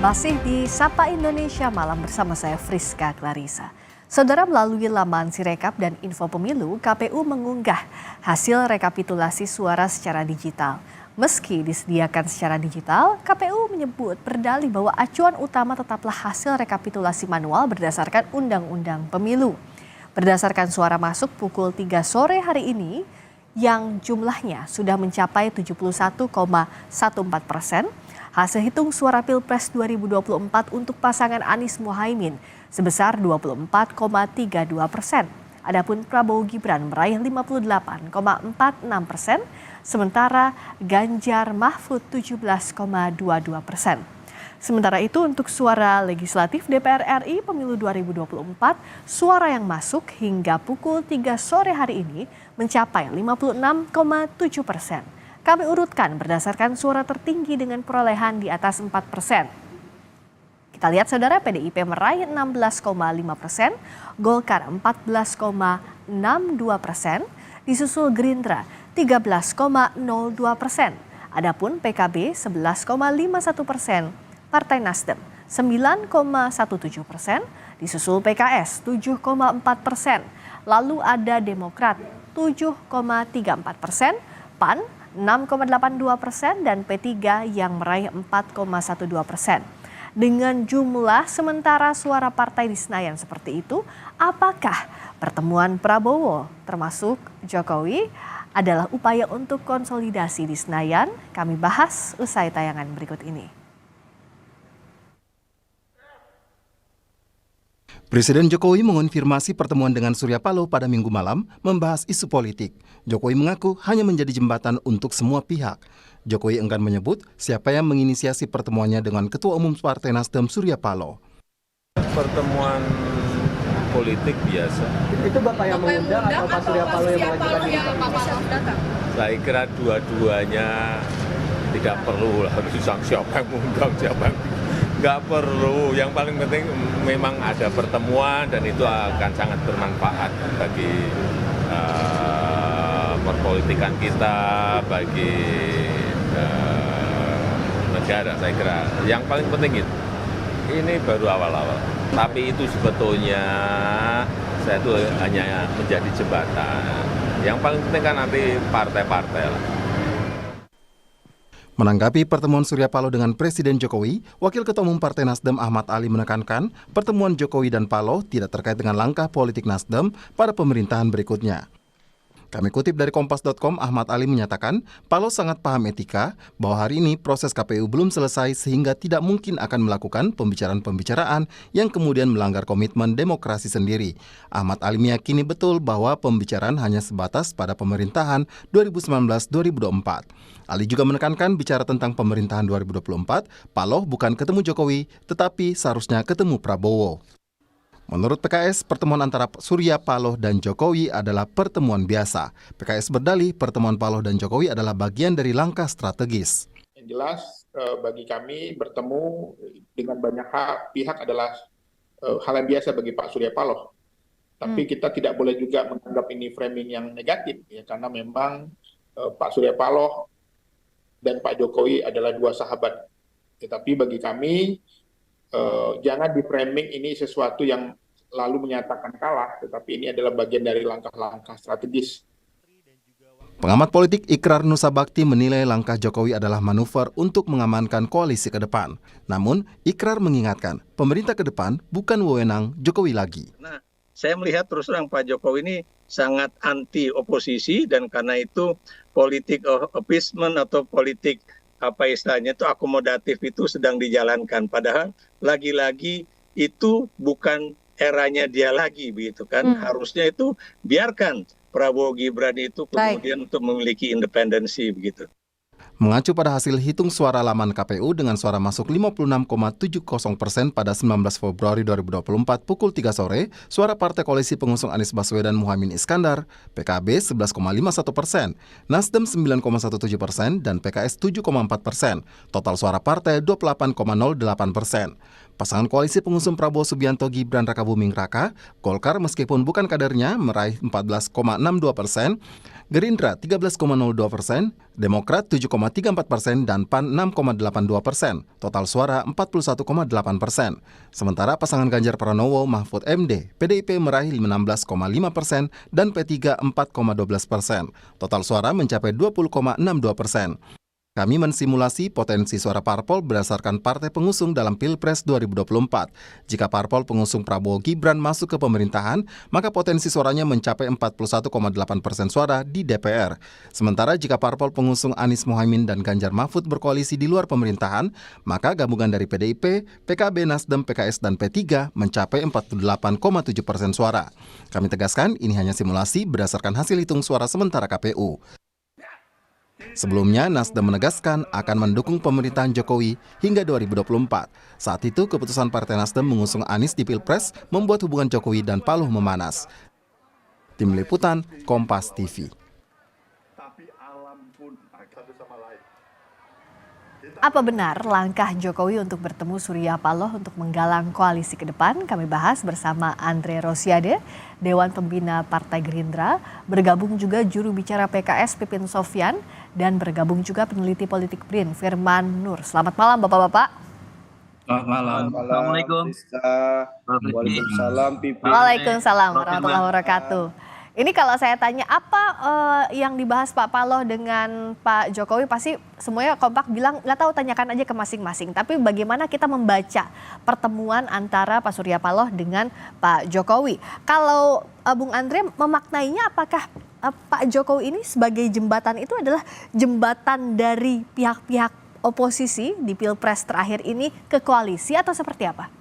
Masih di Sapa Indonesia Malam bersama saya Friska Clarissa. Saudara, melalui laman Sirekap dan Info Pemilu, KPU mengunggah hasil rekapitulasi suara secara digital. Meski disediakan secara digital, KPU menyebut berdalih bahwa acuan utama tetaplah hasil rekapitulasi manual berdasarkan Undang-Undang Pemilu. Berdasarkan suara masuk pukul 3 sore hari ini, yang jumlahnya sudah mencapai 71,14%, hasil hitung suara Pilpres 2024 untuk pasangan Anies Mohaimin sebesar 24,32%. Adapun Prabowo Gibran meraih 58,46%, sementara Ganjar Mahfud 17,22%. Sementara itu untuk suara legislatif DPR RI pemilu 2024, suara yang masuk hingga pukul 3 sore hari ini mencapai 56,7%. Kami urutkan berdasarkan suara tertinggi dengan perolehan di atas 4%. Kita lihat saudara, PDIP meraih 16,5%, Golkar 14,62%, disusul Gerindra 13,02%. Adapun PKB 11,51%, Partai Nasdem 9,17%, disusul PKS 7,4%, lalu ada Demokrat 7,34%, PAN 6,82% dan P3 yang meraih 4,12%. Dengan jumlah sementara suara partai di Senayan seperti itu, apakah pertemuan Prabowo termasuk Jokowi adalah upaya untuk konsolidasi di Senayan? Kami bahas usai tayangan berikut ini. Presiden Jokowi mengonfirmasi pertemuan dengan Surya Paloh pada Minggu malam membahas isu politik. Jokowi mengaku hanya menjadi jembatan untuk semua pihak. Jokowi enggan menyebut siapa yang menginisiasi pertemuannya dengan Ketua Umum Partai Nasdem Surya Paloh. Pertemuan politik biasa. Itu Bapak yang mengundang atau Pak Surya Paloh yang mengajukan datang? Saya kira dua-duanya tidak perlu harus siapa yang mengundang, siapa yang nggak perlu. Yang paling penting memang ada pertemuan dan itu akan sangat bermanfaat bagi perpolitikan kita, bagi negara. Saya kira yang paling penting itu. Ini baru awal-awal. Tapi itu sebetulnya saya itu hanya menjadi jembatan. Yang paling penting kan nanti partai-partai lah. Menanggapi pertemuan Surya Paloh dengan Presiden Jokowi, Wakil Ketua Umum Partai Nasdem Ahmad Ali menekankan pertemuan Jokowi dan Paloh tidak terkait dengan langkah politik Nasdem pada pemerintahan berikutnya. Kami kutip dari Kompas.com, Ahmad Ali menyatakan Paloh sangat paham etika bahwa hari ini proses KPU belum selesai sehingga tidak mungkin akan melakukan pembicaraan-pembicaraan yang kemudian melanggar komitmen demokrasi sendiri. Ahmad Ali meyakini betul bahwa pembicaraan hanya sebatas pada pemerintahan 2019-2024. Ali juga menekankan bicara tentang pemerintahan 2024, Paloh bukan ketemu Jokowi, tetapi seharusnya ketemu Prabowo. Menurut PKS, pertemuan antara Surya Paloh dan Jokowi adalah pertemuan biasa. PKS berdalih pertemuan Paloh dan Jokowi adalah bagian dari langkah strategis. Yang jelas bagi kami bertemu dengan banyak pihak adalah hal yang biasa bagi Pak Surya Paloh. Tapi kita tidak boleh juga menganggap ini framing yang negatif, ya, karena memang Pak Surya Paloh dan Pak Jokowi adalah dua sahabat. Tetapi bagi kami, jangan di framing ini sesuatu yang lalu menyatakan kalah, tetapi ini adalah bagian dari langkah-langkah strategis. Pengamat politik Ikrar Nusa Bakti menilai langkah Jokowi adalah manuver untuk mengamankan koalisi ke depan. Namun, Ikrar mengingatkan, pemerintah ke depan bukan wewenang Jokowi lagi. Nah, saya melihat terus terang Pak Jokowi ini sangat anti oposisi dan karena itu politik appeasement atau politik apa istilahnya itu akomodatif itu sedang dijalankan. Padahal lagi-lagi itu bukan eranya dia lagi, begitu kan? Harusnya itu biarkan Prabowo Gibran itu kemudian untuk memiliki independensi, begitu. Mengacu pada hasil hitung suara laman KPU dengan suara masuk 56,70% pada 19 Februari 2024 pukul 3 sore, suara Partai Koalisi Pengusung Anies Baswedan Muhaimin Iskandar, PKB 11,51%, Nasdem 9,17% dan PKS 7,4%. Total suara partai 28,08%. Pasangan koalisi pengusung Prabowo Subianto Gibran Rakabuming Raka, Golkar meskipun bukan kadernya meraih 14,62%, Gerindra 13,02%, Demokrat 7,34% dan PAN 6,82%, total suara 41,8%. Sementara pasangan Ganjar Pranowo Mahfud MD, PDIP meraih 16,5% dan P3 4,12%, total suara mencapai 20,62%. Kami mensimulasi potensi suara parpol berdasarkan partai pengusung dalam Pilpres 2024. Jika parpol pengusung Prabowo Gibran masuk ke pemerintahan, maka potensi suaranya mencapai 41,8% suara di DPR. Sementara jika parpol pengusung Anies Mohaimin dan Ganjar Mahfud berkoalisi di luar pemerintahan, maka gabungan dari PDIP, PKB, Nasdem, PKS, dan P3 mencapai 48,7% suara. Kami tegaskan, ini hanya simulasi berdasarkan hasil hitung suara sementara KPU. Sebelumnya, Nasdem menegaskan akan mendukung pemerintahan Jokowi hingga 2024. Saat itu, keputusan Partai Nasdem mengusung Anies di Pilpres membuat hubungan Jokowi dan Paloh memanas. Tim Liputan, Kompas TV. Apa benar langkah Jokowi untuk bertemu Surya Paloh untuk menggalang koalisi ke depan? Kami bahas bersama Andre Rosiade, Dewan Pembina Partai Gerindra, bergabung juga juru bicara PKS Pipin Sofyan, dan bergabung juga peneliti politik BRIN Firman Nur. Selamat malam Bapak-Bapak. Selamat malam. Assalamualaikum. Waalaikumsalam, Pipi. Waalaikumsalam warahmatullahi wabarakatuh. Ini kalau saya tanya apa yang dibahas Pak Paloh dengan Pak Jokowi, pasti semuanya kompak bilang nggak tahu, tanyakan aja ke masing-masing. Tapi bagaimana kita membaca pertemuan antara Pak Surya Paloh dengan Pak Jokowi? Kalau Bung Andre memaknainya, apakah Pak Jokowi ini sebagai jembatan itu adalah jembatan dari pihak-pihak oposisi di Pilpres terakhir ini ke koalisi atau seperti apa?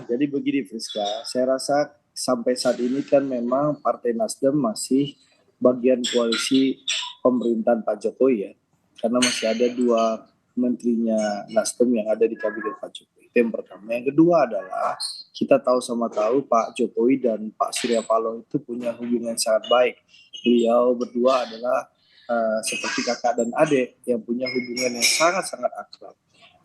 Jadi begini Friska, saya rasa sampai saat ini kan memang Partai Nasdem masih bagian koalisi pemerintahan Pak Jokowi ya. Karena masih ada 2 menterinya Nasdem yang ada di kabinet Pak Jokowi. Itu yang pertama. Yang kedua adalah kita tahu sama tahu Pak Jokowi dan Pak Surya Paloh itu punya hubungan sangat baik. Beliau berdua adalah seperti kakak dan adik yang punya hubungan yang sangat-sangat akrab.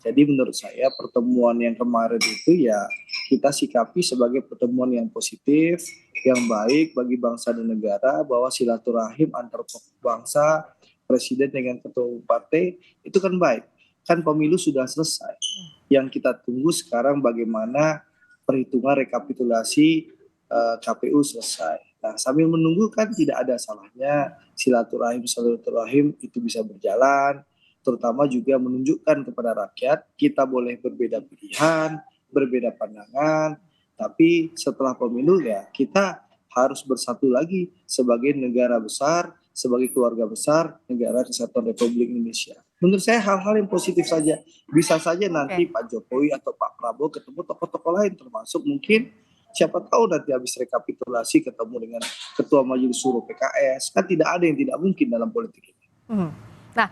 Jadi menurut saya pertemuan yang kemarin itu ya kita sikapi sebagai pertemuan yang positif, yang baik bagi bangsa dan negara, bahwa silaturahim antar bangsa, presiden dengan ketua umum partai itu kan baik. Kan pemilu sudah selesai. Yang kita tunggu sekarang bagaimana perhitungan rekapitulasi KPU selesai. Nah, sambil menunggu kan tidak ada salahnya silaturahim itu bisa berjalan, terutama juga menunjukkan kepada rakyat kita boleh berbeda pilihan, berbeda pandangan, tapi setelah pemilu ya kita harus bersatu lagi sebagai negara besar, sebagai keluarga besar negara kesatuan Republik Indonesia. Menurut saya hal-hal yang positif saja. Bisa saja nanti Pak Jokowi atau Pak Prabowo ketemu tokoh-tokoh lain, termasuk mungkin siapa tahu nanti habis rekapitulasi ketemu dengan Ketua Majelis Suro PKS. Kan tidak ada yang tidak mungkin dalam politik ini. Nah,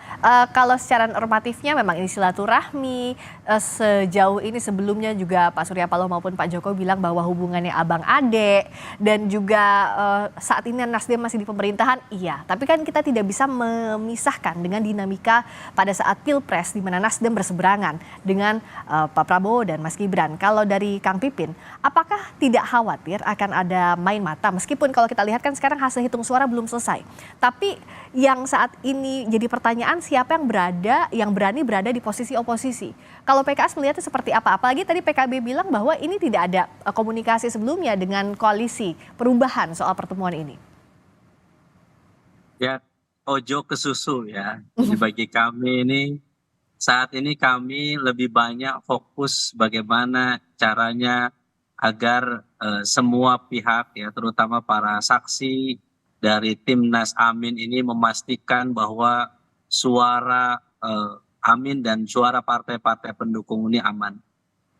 kalau secara normatifnya memang ini silaturahmi, sejauh ini sebelumnya juga Pak Surya Paloh maupun Pak Jokowi bilang bahwa hubungannya abang adek, dan juga saat ini Nasdem masih di pemerintahan, iya. Tapi kan kita tidak bisa memisahkan dengan dinamika pada saat Pilpres di mana Nasdem berseberangan dengan Pak Prabowo dan Mas Gibran. Kalau dari Kang Pipin, apakah tidak khawatir akan ada main mata, meskipun kalau kita lihat kan sekarang hasil hitung suara belum selesai. Tapi yang saat ini jadi pertanyaan, siapa yang berani berada di posisi oposisi. Kalau PKS melihatnya seperti apa? Apalagi tadi PKB bilang bahwa ini tidak ada komunikasi sebelumnya dengan koalisi perubahan soal pertemuan ini. Ya, ojo ke susu ya. Jadi bagi kami ini, saat ini kami lebih banyak fokus bagaimana caranya agar semua pihak ya, terutama para saksi dari Timnas Amin ini memastikan bahwa suara Amin dan suara partai-partai pendukung ini aman.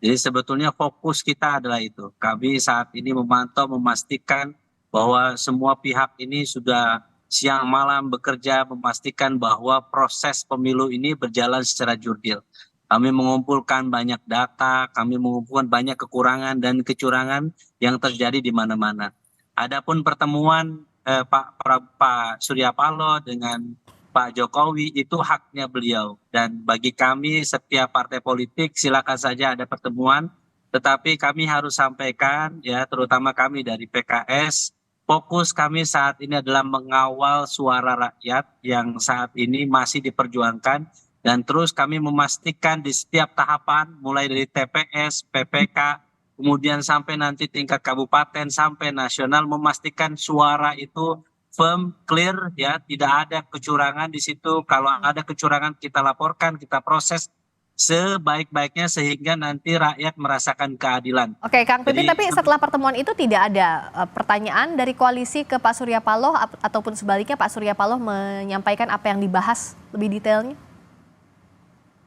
Jadi sebetulnya fokus kita adalah itu. Kami saat ini memantau, memastikan bahwa semua pihak ini sudah siang malam bekerja memastikan bahwa proses pemilu ini berjalan secara jurdil. Kami mengumpulkan banyak data, kami mengumpulkan banyak kekurangan dan kecurangan yang terjadi di mana-mana. Adapun pertemuan Pak Surya Paloh dengan Pak Jokowi itu haknya beliau. Dan bagi kami setiap partai politik silakan saja ada pertemuan, tetapi kami harus sampaikan ya, terutama kami dari PKS, fokus kami saat ini adalah mengawal suara rakyat yang saat ini masih diperjuangkan, dan terus kami memastikan di setiap tahapan mulai dari TPS, PPK, kemudian sampai nanti tingkat kabupaten sampai nasional, memastikan suara itu firm, clear ya, tidak ada kecurangan di situ. Kalau ada kecurangan kita laporkan, kita proses sebaik-baiknya sehingga nanti rakyat merasakan keadilan. Oke, Kang Pipin, Jadi, tapi setelah pertemuan itu tidak ada pertanyaan dari koalisi ke Pak Surya Paloh ataupun sebaliknya Pak Surya Paloh menyampaikan apa yang dibahas lebih detailnya?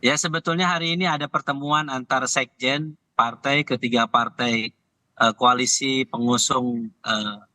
ya sebetulnya hari ini ada pertemuan antar sekjen partai, ketiga partai koalisi pengusung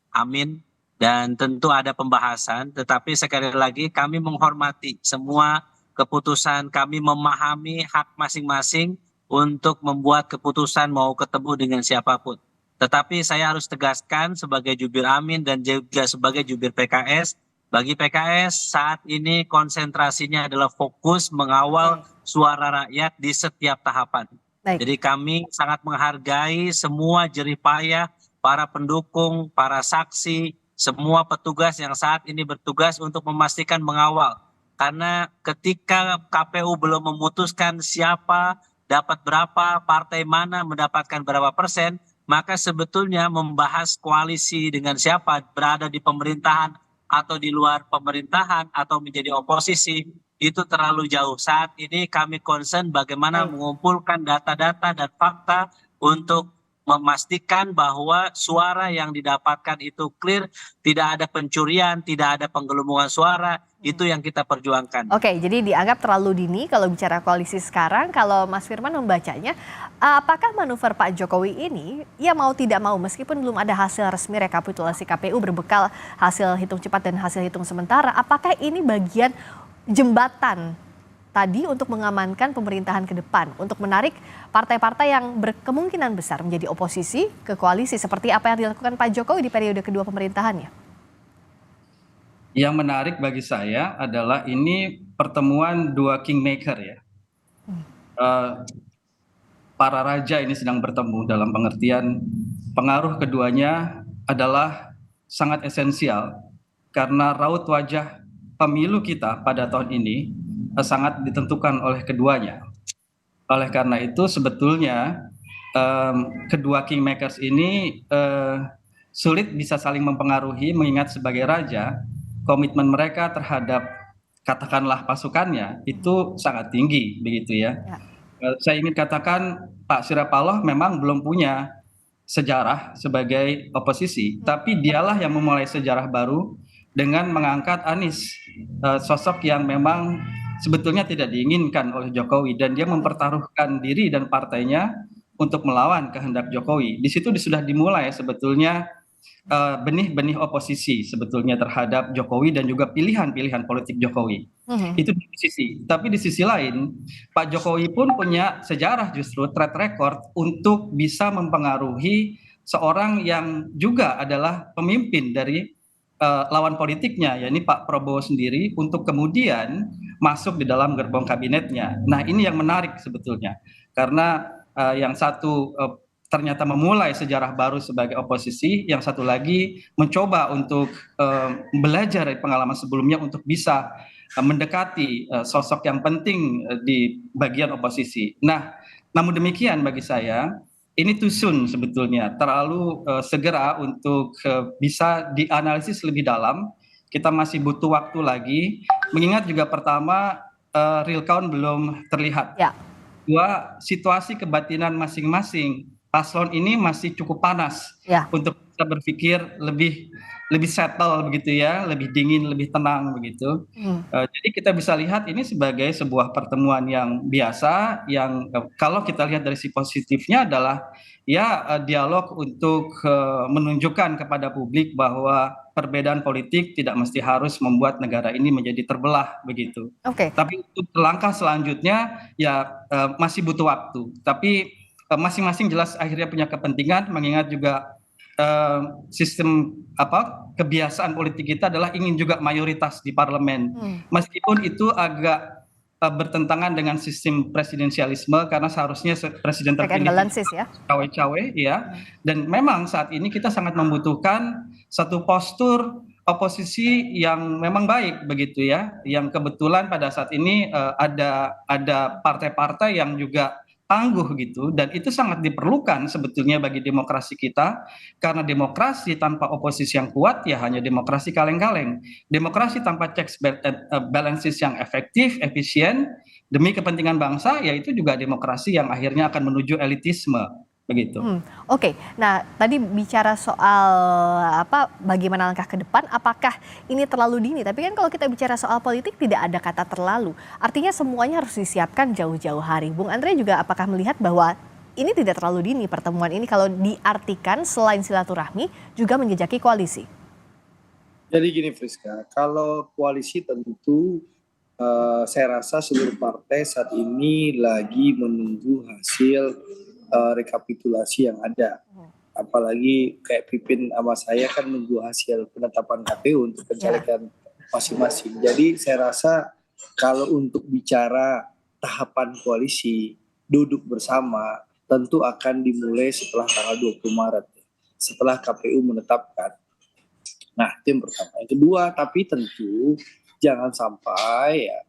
Amin, dan tentu ada pembahasan, tetapi sekali lagi kami menghormati semua keputusan, kami memahami hak masing-masing untuk membuat keputusan mau ketemu dengan siapapun. Tetapi saya harus tegaskan sebagai jubir Amin dan juga sebagai jubir PKS, bagi PKS saat ini konsentrasinya adalah fokus mengawal suara rakyat di setiap tahapan. Baik. Jadi kami sangat menghargai semua jerih payah para pendukung, para saksi, semua petugas yang saat ini bertugas untuk memastikan mengawal. Karena ketika KPU belum memutuskan siapa dapat berapa, partai mana mendapatkan berapa persen, maka sebetulnya membahas koalisi dengan siapa, berada di pemerintahan atau di luar pemerintahan atau menjadi oposisi, itu terlalu jauh. Saat ini kami concern bagaimana mengumpulkan data-data dan fakta untuk memastikan bahwa suara yang didapatkan itu clear, tidak ada pencurian, tidak ada penggelembungan suara, itu yang kita perjuangkan. Oke, jadi dianggap terlalu dini kalau bicara koalisi sekarang. Kalau Mas Firman membacanya, apakah manuver Pak Jokowi ini, ya mau tidak mau meskipun belum ada hasil resmi rekapitulasi KPU berbekal hasil hitung cepat dan hasil hitung sementara, apakah ini bagian jembatan tadi untuk mengamankan pemerintahan ke depan, untuk menarik partai-partai yang berkemungkinan besar menjadi oposisi ke koalisi seperti apa yang dilakukan Pak Jokowi di periode kedua pemerintahannya? Yang menarik bagi saya adalah ini pertemuan dua kingmaker ya. Para raja ini sedang bertemu dalam pengertian pengaruh keduanya adalah sangat esensial karena raut wajah pemilu kita pada tahun ini sangat ditentukan oleh keduanya. Oleh karena itu sebetulnya kedua kingmakers ini sulit bisa saling mempengaruhi mengingat sebagai raja komitmen mereka terhadap katakanlah pasukannya itu sangat tinggi begitu ya. Saya ingin katakan Pak Surya Paloh memang belum punya sejarah sebagai oposisi, tapi dialah yang memulai sejarah baru dengan mengangkat Anies, sosok yang memang sebetulnya tidak diinginkan oleh Jokowi dan dia mempertaruhkan diri dan partainya untuk melawan kehendak Jokowi. Di situ sudah dimulai sebetulnya benih-benih oposisi sebetulnya terhadap Jokowi dan juga pilihan-pilihan politik Jokowi. Itu di sisi. Tapi di sisi lain, Pak Jokowi pun punya sejarah justru track record untuk bisa mempengaruhi seorang yang juga adalah pemimpin dari lawan politiknya, yakni Pak Prabowo sendiri, untuk kemudian masuk di dalam gerbong kabinetnya. Nah, ini yang menarik sebetulnya, karena yang satu ternyata memulai sejarah baru sebagai oposisi, yang satu lagi mencoba untuk belajar dari pengalaman sebelumnya untuk bisa mendekati sosok yang penting di bagian oposisi. Nah, namun demikian bagi saya ini too soon sebetulnya, terlalu segera untuk bisa dianalisis lebih dalam. Kita masih butuh waktu lagi, mengingat juga pertama real count belum terlihat. Ya. Dua, situasi kebatinan masing-masing paslon ini masih cukup panas untuk kita berpikir lebih settle begitu ya, lebih dingin, lebih tenang begitu. Jadi kita bisa lihat ini sebagai sebuah pertemuan yang biasa, yang kalau kita lihat dari sisi positifnya adalah ya dialog untuk menunjukkan kepada publik bahwa perbedaan politik tidak mesti harus membuat negara ini menjadi terbelah begitu. Tapi untuk langkah selanjutnya ya masih butuh waktu. Tapi masing-masing jelas akhirnya punya kepentingan, mengingat juga sistem kebiasaan politik kita adalah ingin juga mayoritas di parlemen. Meskipun itu agak bertentangan dengan sistem presidensialisme karena seharusnya presiden terpilih cawe-cawe ya. Dan memang saat ini kita sangat membutuhkan satu postur oposisi yang memang baik begitu ya. Yang kebetulan pada saat ini ada partai-partai yang juga tangguh gitu, dan itu sangat diperlukan sebetulnya bagi demokrasi kita, karena demokrasi tanpa oposisi yang kuat ya hanya demokrasi kaleng-kaleng. Demokrasi tanpa checks balances yang efektif, efisien demi kepentingan bangsa, ya itu juga demokrasi yang akhirnya akan menuju elitisme begitu. Oke. Nah, tadi bicara soal bagaimana langkah ke depan, apakah ini terlalu dini? Tapi kan kalau kita bicara soal politik tidak ada kata terlalu. Artinya semuanya harus disiapkan jauh-jauh hari. Bung Andre juga apakah melihat bahwa ini tidak terlalu dini pertemuan ini kalau diartikan selain silaturahmi juga menjejaki koalisi? Jadi gini Friska, kalau koalisi tentu saya rasa seluruh partai saat ini lagi menunggu hasil rekapitulasi yang ada. Apalagi kayak Pipin sama saya kan nunggu hasil penetapan KPU untuk pencalekan masing-masing. Jadi saya rasa kalau untuk bicara tahapan koalisi, duduk bersama tentu akan dimulai setelah tanggal 20 Maret. Setelah KPU menetapkan. Nah, itu yang pertama. Yang kedua, tapi tentu jangan sampai ya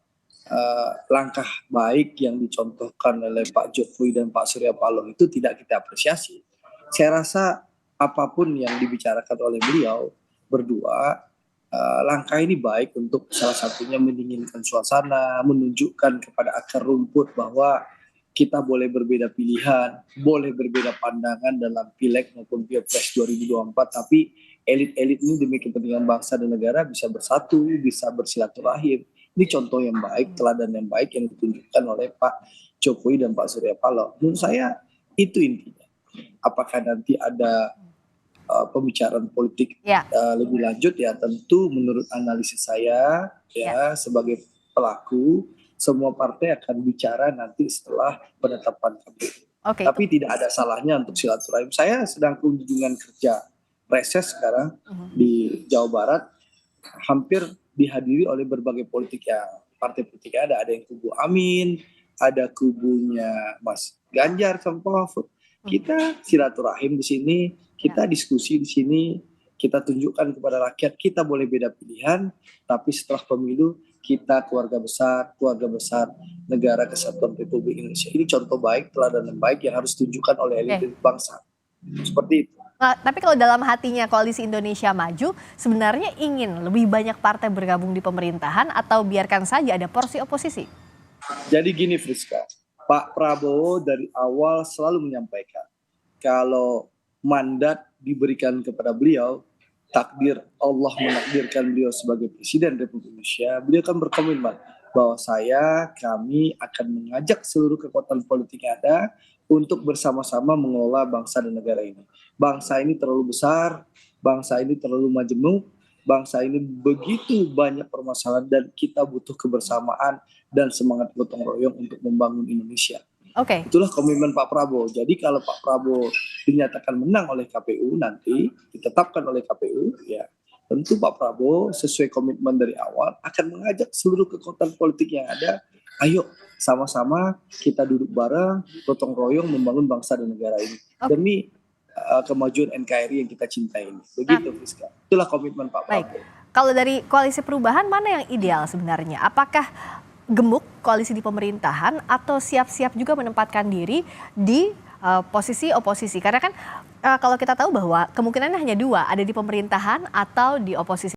langkah baik yang dicontohkan oleh Pak Jokowi dan Pak Surya Paloh itu tidak kita apresiasi. Saya rasa apapun yang dibicarakan oleh beliau berdua, langkah ini baik untuk salah satunya mendinginkan suasana, menunjukkan kepada akar rumput bahwa kita boleh berbeda pilihan, boleh berbeda pandangan dalam pileg maupun pilpres 2024, tapi elit-elit ini demi kepentingan bangsa dan negara bisa bersatu, bisa bersilaturahim. Ini contoh yang baik, teladan yang baik yang ditunjukkan oleh Pak Jokowi dan Pak Surya Paloh. Menurut saya itu intinya. Apakah nanti ada pembicaraan politik lebih lanjut ya tentu menurut analisis saya ya sebagai pelaku semua partai akan bicara nanti setelah penetapan KPU. Tapi tidak ada salahnya untuk silaturahim. Saya sedang kunjungan kerja reses sekarang di Jawa Barat, hampir dihadiri oleh berbagai partai politik ada yang kubu Amin, ada kubunya Mas Ganjar sama Pak Mahfud. Kita silaturahim di sini, kita diskusi di sini, kita tunjukkan kepada rakyat kita boleh beda pilihan, tapi setelah pemilu kita keluarga besar negara kesatuan Republik Indonesia. Ini contoh baik, teladan yang baik yang harus ditunjukkan oleh elit bangsa. Seperti itu. Tapi kalau dalam hatinya Koalisi Indonesia Maju sebenarnya ingin lebih banyak partai bergabung di pemerintahan atau biarkan saja ada porsi oposisi? Jadi gini Friska, Pak Prabowo dari awal selalu menyampaikan kalau mandat diberikan kepada beliau, takdir Allah menakdirkan beliau sebagai Presiden Republik Indonesia, beliau akan berkomitmen bahwa kami akan mengajak seluruh kekuatan politik yang ada untuk bersama-sama mengelola bangsa dan negara ini. Bangsa ini terlalu besar, bangsa ini terlalu majemuk, bangsa ini begitu banyak permasalahan dan kita butuh kebersamaan dan semangat gotong royong untuk membangun Indonesia. Itulah komitmen Pak Prabowo. Jadi kalau Pak Prabowo dinyatakan menang oleh KPU nanti, ditetapkan oleh KPU, ya tentu Pak Prabowo sesuai komitmen dari awal akan mengajak seluruh kekuatan politik yang ada, ayo sama-sama kita duduk bareng, gotong royong membangun bangsa dan negara ini demi kemajuan NKRI yang kita cintai ini. Begitu Friska. Itulah komitmen Pak Prabowo. Kalau dari Koalisi Perubahan mana yang ideal sebenarnya? Apakah gemuk koalisi di pemerintahan atau siap-siap juga menempatkan diri di posisi oposisi? Karena kan kalau kita tahu bahwa kemungkinannya hanya dua, ada di pemerintahan atau di oposisi.